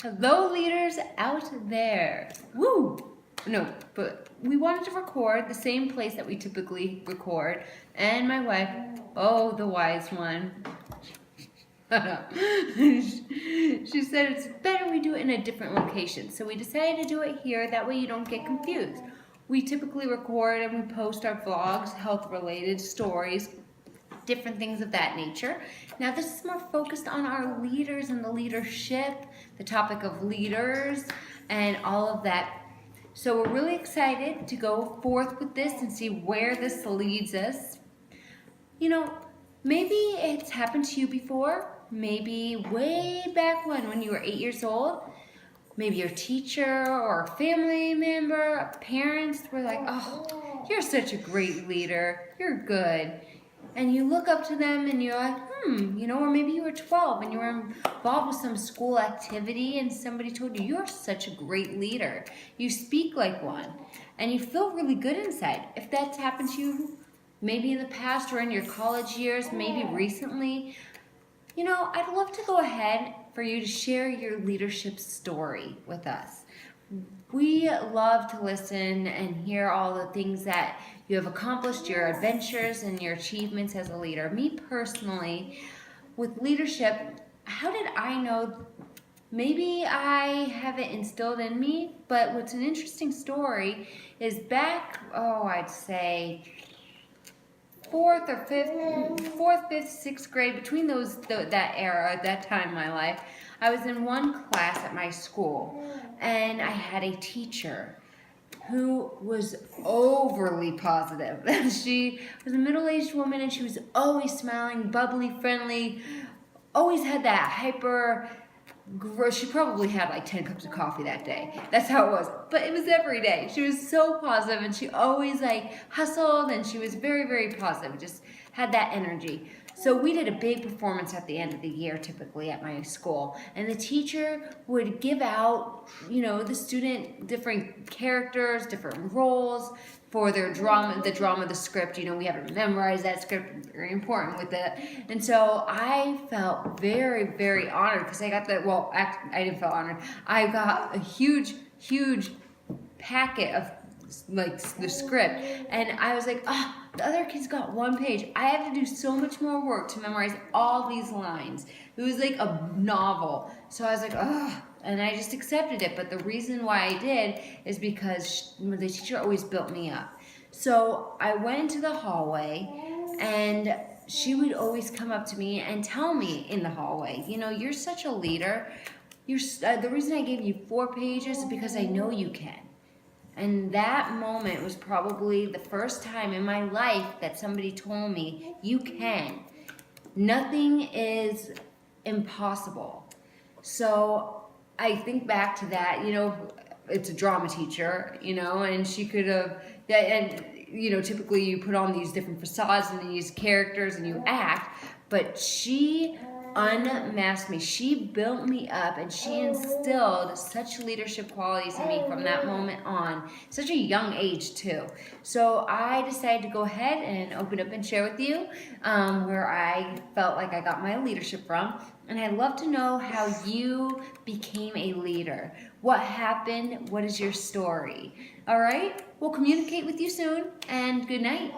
Hello, leaders out there. Woo! No, but we wanted to record the same place that we typically record, and my wife, oh, the wise one, she said it's better we do it in a different location. So we decided to do it here, that way you don't get confused. We typically record and we post our vlogs, health-related stories, different things of that nature. Now this is more focused on our leaders and the leadership, the topic of leaders and all of that. So we're really excited to go forth with this and see where this leads us. You know, maybe it's happened to you before, maybe way back when you were 8 years old. Maybe your teacher or a family member, parents were like, oh, you're such a great leader, you're good. And you look up to them and you're like, or maybe you were 12 and you were involved with some school activity and somebody told you, you're such a great leader. You speak like one. And you feel really good inside. If that's happened to you, maybe in the past or in your college years, maybe recently, I'd love to go ahead for you to share your leadership story with us. We love to listen and hear all the things that you have accomplished, your adventures and your achievements as a leader. Me personally, with leadership, how did I know? Maybe I have it instilled in me, but what's an interesting story is back, I'd say fourth, fifth, sixth grade, between that era, that time in my life, I was in one class at my school, and I had a teacher who was overly positive. She was a middle-aged woman, and she was always smiling, bubbly, friendly, always had that hyper. She probably had like 10 cups of coffee that day. That's how it was. But it was every day. She was so positive, and she always hustled, and she was very, very positive. Just had that energy. So we did a big performance at the end of the year, typically at my school. And the teacher would give out, the student different characters, different roles for their drama, the script. We have to memorize that script, very important with it. And so I felt very, very honored because I got I didn't feel honored. I got a huge, huge packet of the script, and I was like, the other kids got one page. I have to do so much more work to memorize all these lines. It was like a novel. So I was like, and I just accepted it. But the reason why I did is because the teacher always built me up. So I went into the hallway, and she would always come up to me and tell me in the hallway, you're such a leader. The reason I gave you 4 pages is because I know you can. And that moment was probably the first time in my life that somebody told me, you can. Nothing is impossible. So I think back to that, it's a drama teacher, and she could have, typically you put on these different facades and these characters and you act, but she unmasked me. She built me up, and she instilled such leadership qualities in me from that moment on, such a young age too. So I decided to go ahead and open up and share with you where I felt like I got my leadership from. And I'd love to know how you became a leader. What happened? What is your story? All right? We'll communicate with you soon, and good night.